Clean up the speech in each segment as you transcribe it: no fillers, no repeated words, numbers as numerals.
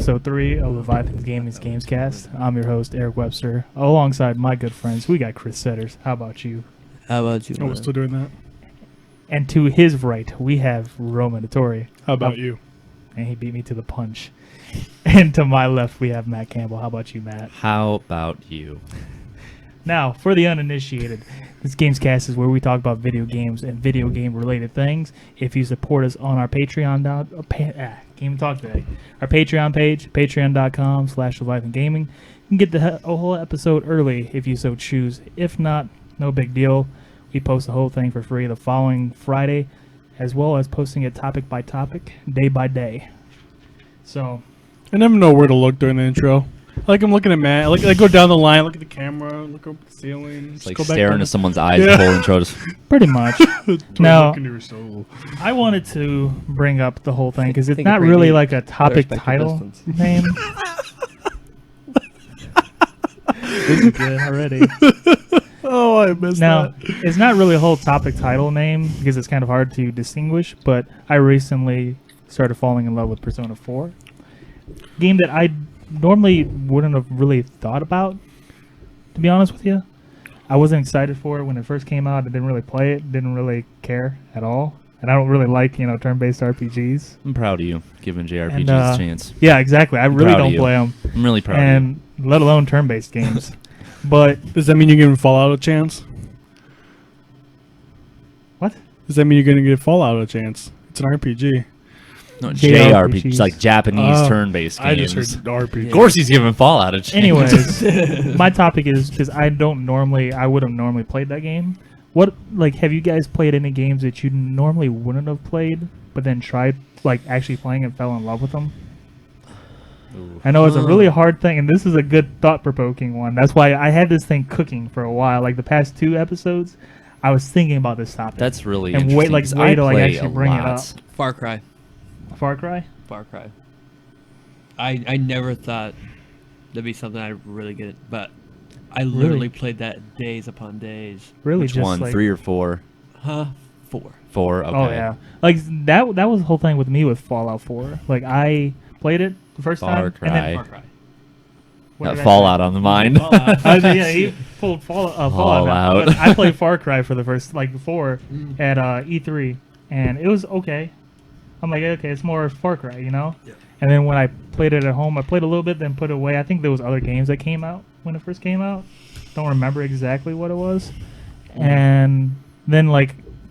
Episode 3 of Leviathan Gaming's Gamescast. I'm your host, Eric Webster. Alongside my good friends, we got Chris Setters. How about you? How about you? Oh, we're still doing that. And to his right, we have Roman Vittori. How about you? And he beat me to the punch. And to my left, we have Matt Campbell. How about you, Matt? How about you? Now, for the uninitiated, this Gamescast is where we talk about video games and video game-related things. If you support us on our Patreon, can't even talk today. Our Patreon page, patreon.com/LeviathanGaming. You can get the whole episode early if you so choose. If not, no big deal. We post the whole thing for free the following Friday, as well as posting it topic by topic, day by day. So, I never know where to look during the intro. Like I'm looking at Matt. I go down the line, look at the camera, look up at the ceiling. It's like go back staring down. into someone's eyes the whole intro. Just pretty much. Now, Now, look into your soul. I wanted to bring up the whole thing because it's Think not pretty really deep. like a topic Respect your title distance. name. This is good already. Oh, I missed Now, that. it's not really a whole topic title name because it's kind of hard to distinguish, but I recently started falling in love with Persona 4. Game that I normally wouldn't have really thought about, to be honest with you. I wasn't excited for it when it first came out. I didn't really play it, didn't really care at all. And I don't really like, turn-based RPGs. I'm proud of you giving JRPGs And, a chance. Yeah, exactly. I really proud of don't you. play them, I'm really proud of and let alone turn-based games. But Does that mean you're giving Fallout a chance? what? Does that mean you're going to give Fallout a chance? It's an RPG. you. No, JRPGs. JRPGs, like Japanese Oh, turn-based I games. just heard RPG. Of course he's giving Fallout a chance. Anyways, my topic is because I would have normally played that game. Have you guys played any games that you normally wouldn't have played, but then tried, actually playing and fell in love with them? Ooh. I know it's a really hard thing, and this is a good thought-provoking one. That's why I had this thing cooking for a while. Like the past 2 episodes, I was thinking about this topic. That's really And interesting. wait 'cause till I play actually a bring it lot. up. Far Cry. Far Cry? Far Cry. I never thought that'd be something I'd really get, but I literally played that days upon days. Really, Which just one? like, 3 or 4? Huh? 4. 4. Okay. Oh yeah, that was the whole thing with me with Fallout 4. Like I played it the first Far time, and then Far Cry. what Got did I Fallout on the mind. Fallout. yeah, he pulled Fallout. Fallout. But I played Far Cry for the first before at E3, and it was okay. I'm like, okay, it's more Far Cry, Yeah. And then when I played it at home, I played a little bit, then put it away. I think there was other games that came out when it first came out. Don't remember exactly what it was. And then I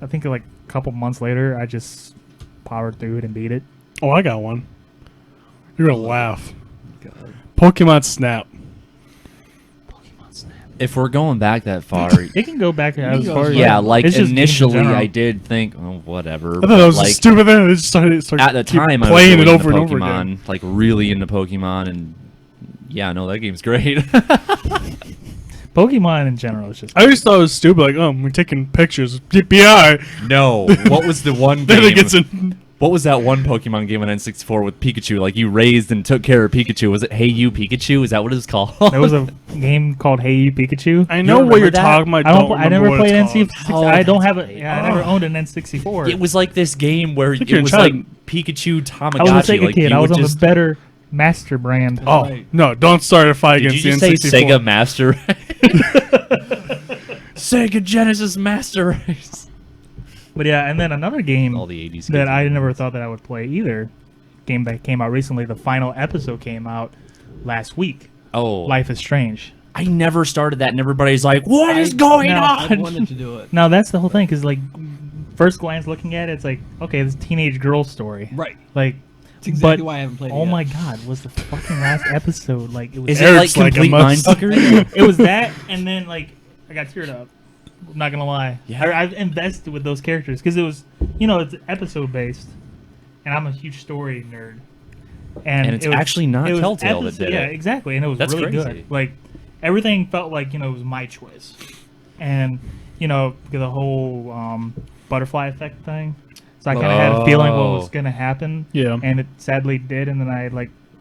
think a couple months later, I just powered through it and beat it. Oh, I got one. You're going to laugh. God. Pokemon Snap. Pokemon Snap. If we're going back that far, It can go back as go far as as yeah, It's just games in initially general. I did think, oh, whatever. I thought that was but, a stupid thing. They just started at the keep time, I was playing really it over and into over Pokemon, again. really into Pokemon, and yeah, no, that game's great. Pokemon in general is just. I always thought it was stupid. Like, we're taking pictures. DPI. No, what was the one Then it game? gets in. What was that one Pokemon game on N64 with Pikachu? Like you raised and took care of Pikachu. Was it Hey You Pikachu? Is that what it was called? There was a game called Hey You Pikachu. I know what remember you're that? talking about. I never remember what played it's called. N64. Oh, I don't have that's a. Yeah, I never owned an N64. It was like this game where think it you're a was child. like Pikachu Tamagotchi. I was a Sega like kid. you I was would on just, the better Master brand. Oh, Right. no. Don't start a fight Did against you the just say N64. Sega Master? Sega Genesis Master Race. But yeah, and then another game All the 80s that kids. I never thought that I would play either. Game that came out recently. The final episode came out last week. Oh, Life is Strange. I never started that, and everybody's like, "What is going now, I on?" wanted to do it. Now that's the whole thing. Because first glance looking at it, it's like, okay, this teenage girl story. Right. Like, It's exactly but why I haven't played it oh yet. my god, was the fucking last episode like it was? Is it Eric's like like a complete must- mindfuckery? It was that, and then I got teared up. I'm not gonna lie. Yeah. I've invested with those characters because it was, it's episode based, and I'm a huge story nerd. And it's it was- actually not it was Telltale that did yeah, it. exactly, and it was That's really crazy. good. Like everything felt like it was my choice, and the whole butterfly effect thing. So I kind of had a feeling what was gonna happen. Yeah. And it sadly did, and then I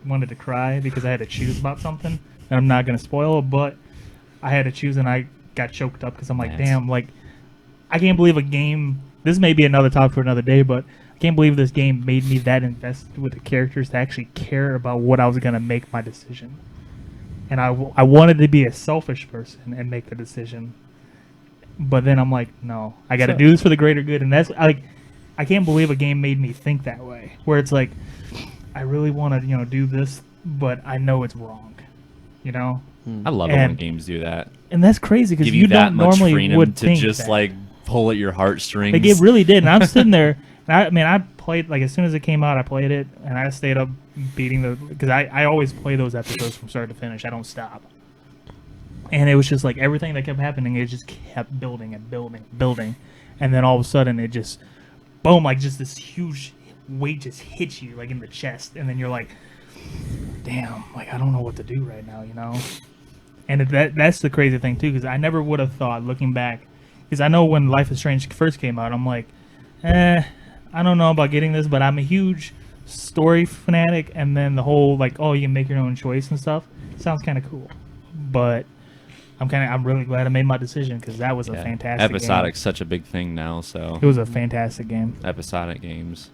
wanted to cry because I had to choose about something. And I'm not gonna spoil it, but I had to choose, and I got choked up because I'm like, Nice. damn, I can't believe a game. This may be another topic for another day, but can't believe this game made me that invested with the characters to actually care about what I was gonna make my decision. And I wanted to be a selfish person and make the decision, but then I'm like, no, I got to do this for the greater good. And that's like, I can't believe a game made me think that way, where it's like, I really want to do this, but I know it's wrong, I love it when games do that. And that's crazy because Give you you that don't much normally freedom would to think just that. like pull at your heartstrings. Like, it really did. And I'm sitting there, and I played, like, as soon as it came out, I played it, and I stayed up beating because I always play those episodes from start to finish. I don't stop. And it was just like everything that kept happening, it just kept building and building, building. And then all of a sudden, it just, boom, like just this huge weight just hits you, like in the chest. And then you're like, damn, like I don't know what to do right now, And that's the crazy thing, too, because I never would have thought, looking back, because I know when Life is Strange first came out, I'm like, I don't know about getting this, but I'm a huge story fanatic, and then the whole, like, oh, you can make your own choice and stuff, sounds kind of cool. But I'm really glad I made my decision, because that was a fantastic Episodic's game. such a big thing now, so. It was a fantastic game. Episodic games.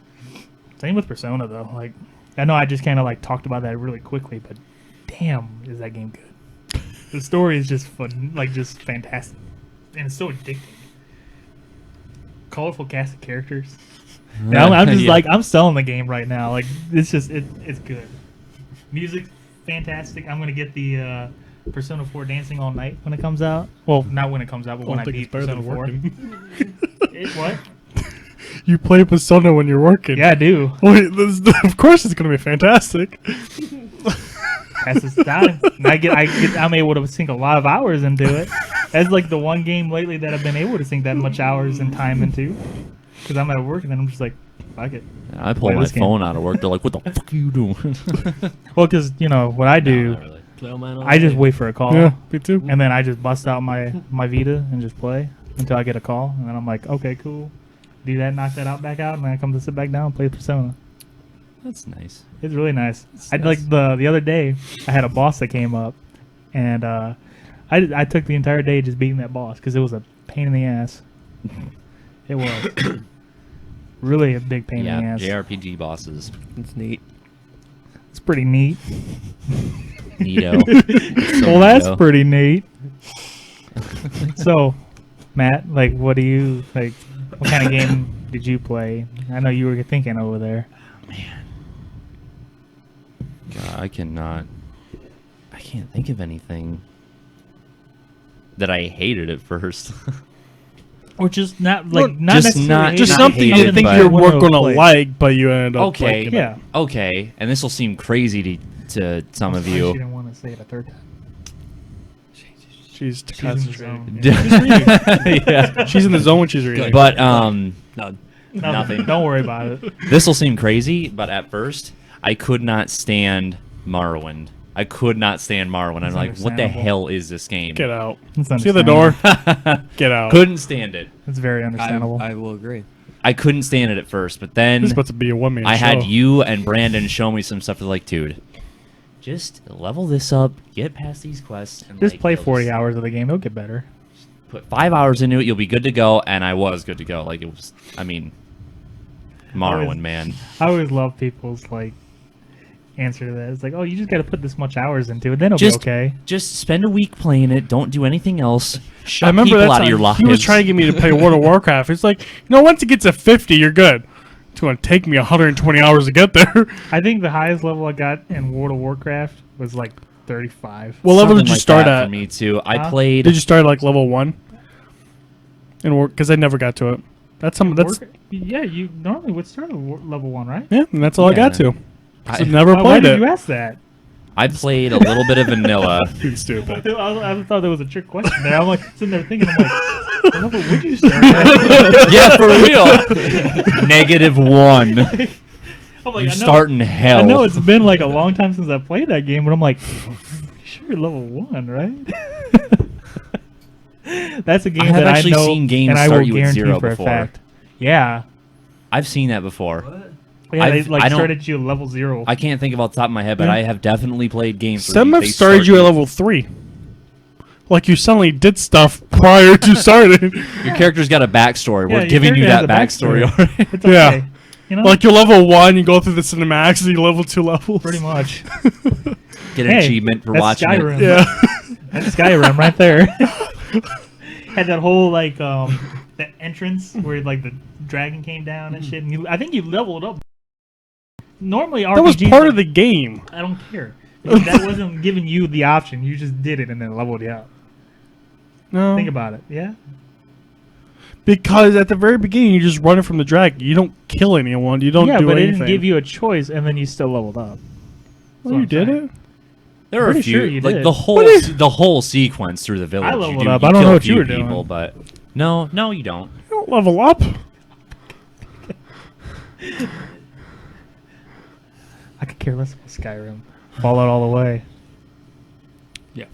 Same with Persona, though. Like, I know I just kind of, like, talked about that really quickly, but damn, is that game good. The story is just fun, like, just fantastic. And it's so addicting. Colorful cast of characters. And I'm just like, I'm selling the game right now. Like, it's just, it's good. Music, fantastic. I'm going to get the Persona 4 Dancing All Night when it comes out. Well, not when it comes out, but when I beat Persona 4. What? You play Persona when you're working. Yeah, I do. Wait, of course it's going to be fantastic. That's the time. And I'm able to sink a lot of hours into it. That's like the one game lately that I've been able to sink that much hours and time into. Because I'm at work and then I'm just like, fuck it. I pull my phone out of work. They're like, what the fuck are you doing? Well, because, what I do, not really. Play all mine all I just day. wait for a call. Yeah, me too. And then I just bust out my Vita and just play until I get a call. And then I'm like, okay, cool. Do that, knock that out, back out. And then I come to sit back down and play Persona. That's nice. It's really nice. I nice. like the other day, I had a boss that came up. And I took the entire day just beating that boss because it was a pain in the ass. It was. Really a big pain in the ass. JRPG bosses. It's neat. It's pretty neat. Neato. It's so Well, that's neato. pretty neat. So, Matt, like, what do you, like, what kind of game did you play? I know you were thinking over there. God, I can't think of anything that I hated at first. Or just not, like, Well, not just necessarily not- hating Just not something hated, you think but- your One work of gonna plays. like, but you ended up Okay. liking it. Yeah. Okay, and this will seem crazy to some of I you. didn't want to say it a third time. She's She's in the concentrating. zone. Yeah, she's reading. Yeah. She's in the zone when she's reading. But No. Nothing. Don't worry about it. this will seem crazy, but at first I could not stand Morrowind. I could not stand Morrowind. I'm That's like, what the understandable. hell is this game? Get out. It's See the door. Get out. Couldn't stand it. It's very understandable. I will agree. I couldn't stand it at first, but then This is about to be a one-man show. I had you and Brandon show me some stuff. Like, dude, just level this up, get past these quests, and Just like, play you'll 40 hours of the game. It'll get better. Put 5 hours into it, you'll be good to go. And I was good to go. Like, it was. I mean, Morrowind, man. I always love people's, like, answer to that. It's like, oh, you just got to put this much hours into it. Then it'll Just be okay. Just spend a week playing it. Don't do anything else. Shut I remember people that out time of your lives. he was trying to get me to play World of Warcraft. It's like, once it gets to 50, you're good. It's going to take me 120 hours to get there. I think the highest level I got in World of Warcraft was like 35. What level Something did you like start that at? For me too. I Huh? played. Did you start at like level 1? Because I never got to it. That's Yeah, you normally would start at level 1, right? yeah, and that's all I got Yeah. to. I I, never Why played did it. you ask that? I played a little bit of vanilla. Dude, stupid. I thought that was a trick question there. I'm like sitting there thinking, I'm like, what level would you start at? Yeah, for real. -1. I'm like, You I know- start in hell. I know it's been like a long time since I played that game, but I'm like, sure, level 1, right? That's a game I have that actually I know, seen games and I start will you at guarantee 0 for before. a fact. Yeah, I've seen that before. yeah, they I've- like I don't- started you at level 0. I can't think of off the top of my head, but Yeah. I have definitely played games. where Some have they started start you at level 3. Like you suddenly did stuff prior to starting. Your character's got a backstory. Yeah, We're your giving you character that has a backstory backstory. already. It's okay. Yeah. You know, Like you're level 1, you go through the cinematics, and you level 2 levels. pretty much. Get an Hey, achievement for that's watching Skyrim. it. Yeah. That's Skyrim right there. Had that whole like that entrance where like the dragon came down and shit. And I think you leveled up. Normally, RPGs, That was part of the game. I don't care. That wasn't giving you the option. You just did it and then leveled you up. No. Think about it. Yeah. Because at the very beginning, you just run it from the dragon. You don't kill anyone. You don't yeah, do but anything. it didn't give you a choice, and then you still leveled up. Oh, you did it? There are a Pretty few, sure you like did. the whole sequence through the village. leveled you up. You I don't kill know a what you few were doing. people, but no, you don't. You don't level up. I could care less about Skyrim. Fallout all the way. Yeah.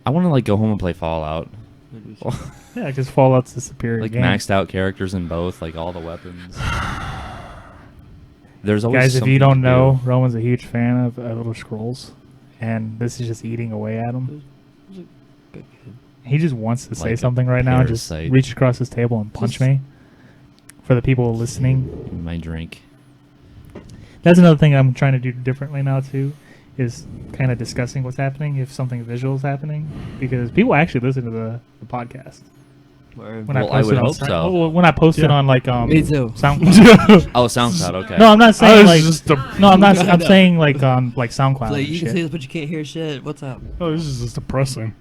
I want to like go home and play Fallout. Maybe we should. Yeah, because Fallout's the superior Like game. maxed out characters in both, like all the weapons. There's always Guys, if something you don't to know, do. Roman's a huge fan of Elder Scrolls, and this is just eating away at him. It was a good game. He just wants to say Like a something right now and just parasite. reach across his table and punch Just- me. For the people listening, My drink. that's another thing I'm trying to do differently now too, is kind of discussing what's happening if something visual is happening, because people actually listen to the podcast. Word. When Well, I I post would it on hope Sound- so. well, when I post it Yeah. on like Me too. SoundCloud. Oh, SoundCloud. Okay. No, I'm not saying was like just a- no, I'm not. I I'm know. saying like on like SoundCloud. Like, and you can shit. say this, but you can't hear shit. What's up? Oh, this is just depressing.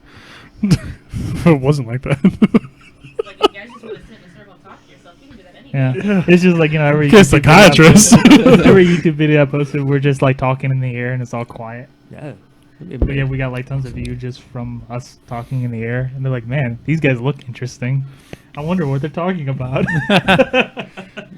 It wasn't like that. Like, if you guys just want to sit in a circle and talk to yourself, you can do that anyway. Yeah, it's just like every Okay, YouTube video I psychiatrist. posted- every YouTube video I posted, we're just like talking in the air and it's all quiet. Yeah. But yeah, we got like tons of views just from us talking in the air, and they're like, "Man, these guys look interesting. I wonder what they're talking about."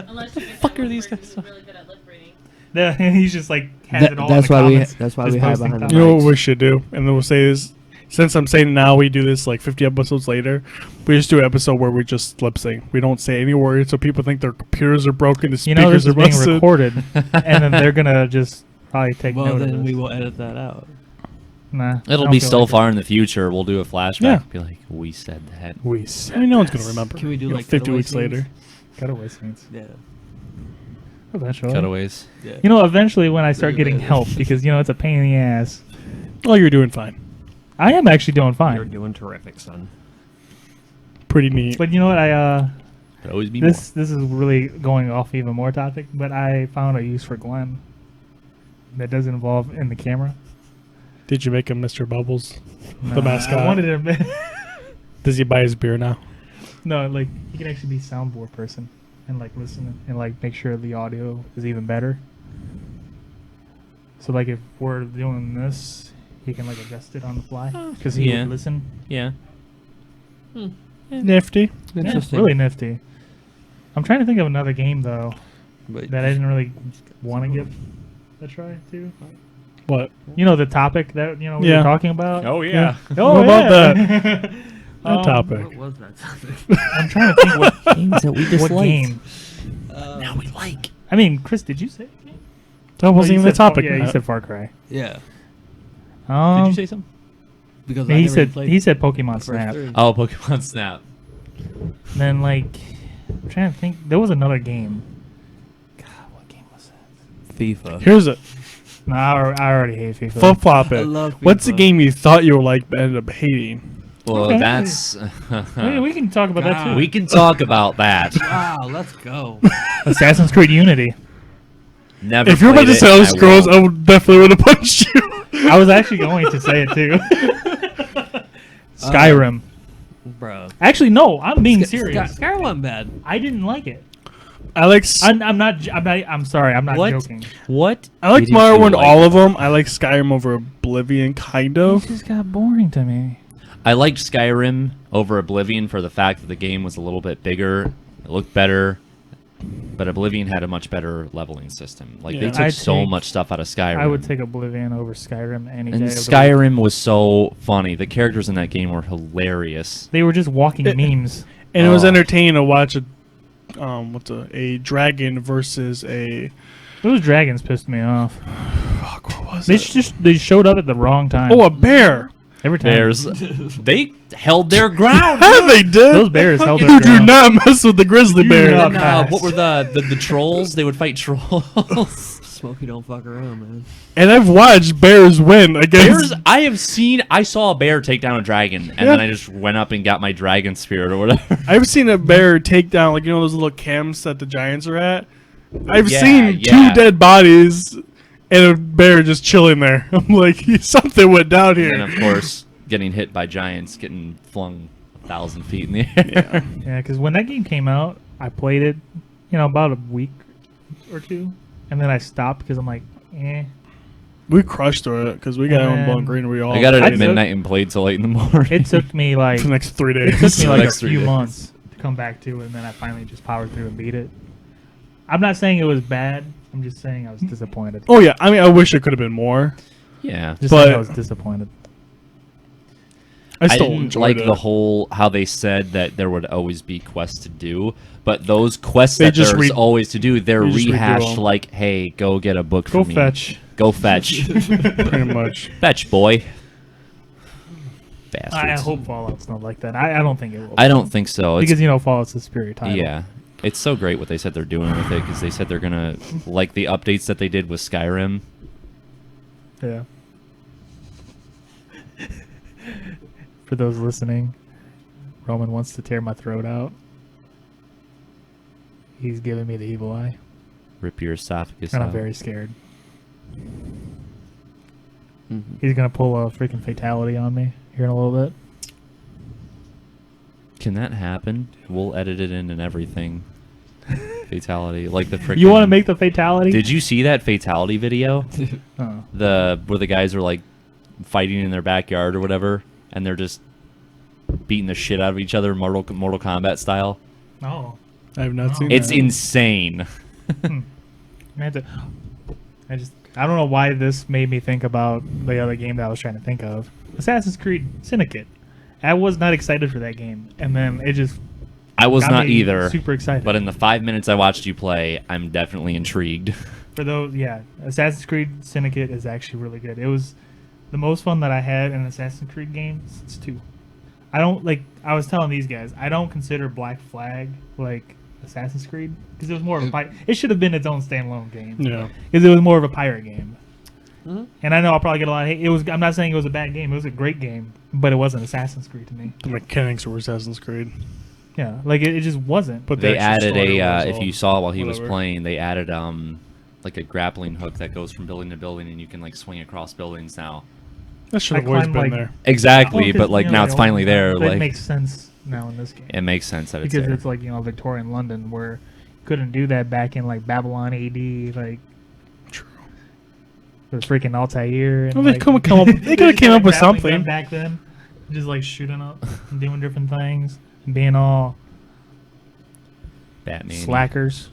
Unless you fuck are these guys Who's really good at lip reading. Yeah, and he's just like has That- it all. that's in the why we- comments, that's why just we hide posting behind the comments. You know what we should do? And then we'll say is, since I'm saying now we do this like 50 episodes later, we just do an episode where we just lip sync. We don't say any words, so people think their computers are broken, the You know, this speakers is are being busted. recorded, and then they're gonna just probably take Well, note then of we this. will edit that out. Nah, I It'll don't be feel so like it. far in the future. We'll do a flashback. Yeah. Be like, we said that. We I mean, no one's gonna remember. Can we do, You know, like, 50 cutaway weeks scenes? later? cutaway scenes. Yeah. Eventually. Cutaways. Yeah. You know, eventually when I start Really getting bad. help, because you know it's a pain in the ass. Oh, you're doing fine. I am actually doing You're fine, doing terrific, son. Pretty neat. but you know what? Could always be This is really going off even more topic, but I found a use for Glenn that doesn't involve in the camera. Did you make him Mr. Bubbles? Nah, The mascot. I wanted him. Does he buy his beer now? No, like he can actually be soundboard person and like listen and like make sure the audio is even better. So like if we're doing this, he can like adjust it on the fly because he yeah. would listen. Yeah. Nifty. Yeah, Interesting. really nifty. I'm trying to think of another game though But that I didn't really want to give a try to. What? You know the topic that we Yeah. were talking about. Oh Yeah. Oh, What about yeah. that? That topic. what was that topic? I'm trying to think what Games that we what game. Now we like. I mean, Chris, did you say? a game? That wasn't Oh, you even the said Far- topic. Yeah, you Matt. said Far Cry. Yeah. Um, Did you say something? Because I he never said played he said Pokemon the first Snap. three. Oh, Pokemon Snap. Then like, I'm trying to think. There was another game. God, what game was that? FIFA. Here's it. No, I already hate FIFA. Flip flop I it. love What's the FIFA. game you thought you were like but ended up hating? Well, Okay. that's. we can talk about that too. We can talk about that. Wow, let's go. Assassin's Creed Unity. Never. If you were about played to it, say and those scrolls, I won't. would definitely would have punched you. I was actually going to say it too. Skyrim. Bro. Actually, no. I'm being serious. Skyrim wasn't bad. I didn't like it. I like I'm sorry. I'm not What? joking. What? I like Didn't Mario you and like all it? of them. I like Skyrim over Oblivion, kind It of. just got boring to me. I liked Skyrim over Oblivion for the fact that the game was a little bit bigger, it looked better, but Oblivion had a much better leveling system. Like they Yeah. took I'd so take- much stuff out of Skyrim. I would take Oblivion over Skyrim any day. and of the week. Skyrim was so funny. The characters in that game were hilarious. They were just walking It- memes. And it was Oh. entertaining to watch a dragon versus a Those dragons pissed me off. fuck. What was They it? just they showed up at the wrong time. Oh, a bear. Every time. Bears, they held their ground. They did. Those bears held their You do ground. not mess with the grizzly You bear. do And, not. what were the trolls? They would fight trolls. Smokey don't fuck around, man. And I've watched bears win against. Bears, I saw a bear take down a dragon, and then I just went up and got my dragon spirit or whatever. I've seen a bear take down, like, you know, those little camps that the Giants are at. I've Yeah, seen yeah. 2 dead bodies and a bear just chilling there. I'm like, something went down here. And of course, getting hit by giants, getting flung 1,000 feet in the air. Yeah, because when that game came out, I played it, about a week or 2, and then I stopped because I'm like, eh. We crushed through it because we got on And Bowling Green. We all I got it I at took- midnight and played till late in the morning. It took me like for the next 3 it took days. me like a Next 3 few days. months to come back to it, and then I finally just powered through and beat it. I'm not saying it was bad. I'm just saying I was disappointed. Oh yeah, I mean, I wish it could have been more. Yeah. Just but- saying I was disappointed. I I still didn't enjoyed like it. the whole how they said that there would always be quests to do, but those quests They that just there's re- always to do, they're they just redo rehashed them. like, hey, go get a book Go for me. fetch. Go fetch. Pretty much. Fetch, boy. I Bastards. hope Fallout's not like that. I don't think it will. I don't think so. It's, because Fallout's a superior title. yeah. It's so great what they said they're doing with it, because they said they're going to, like the updates that they did with Skyrim. Yeah. For those listening, Roman wants to tear my throat out. He's giving me the evil eye, Rip your esophagus and out. I'm very scared. Mm-hmm. He's gonna pull a freaking fatality on me here in a little bit. Can that happen? We'll edit it in and everything. Fatality. Like the freaking... You want to make the fatality? Did you see that fatality video? Oh. Where the guys are like fighting in their backyard or whatever, and they're just beating the shit out of each other, Mortal Kombat style. No. I have not No. seen It's that. insane. I don't know why this made me think about the other game that I was trying to think of. Assassin's Creed Syndicate. I was not excited for that game, and then it just I was got not me either. super excited. But in the 5 minutes I watched you play, I'm definitely intrigued. For those, yeah, Assassin's Creed Syndicate is actually really good. It was the most fun that I had in an Assassin's Creed game since 2. I don't like. I was telling these guys, I don't consider Black Flag like Assassin's Creed because it was more of a pirate. It should have been its own standalone game. Yeah. Because it was more of a pirate game. Mhm. And I know I'll probably get a lot of hate. I'm not saying it was a bad game. It was a great game, but it wasn't Assassin's Creed to me. The mechanics were Assassin's Creed. Yeah, like it just wasn't. But the They actual added story a was if all you saw while he was whatever. playing, they added like a grappling hook that goes from building to building, and you can like swing across buildings now. That should I have always climbed, been like- there. Exactly, Oh, 'cause, but like now it's they finally all- there. That Like makes sense now in this game. it makes sense that it's Because there. it's like Victorian London where you couldn't do that back in like Babylon AD, like True. the freaking Altair. And, Well, they like, could come up. They could have came up with grappling gun something. back then, just like shooting up and doing different things and being all Batman. slackers.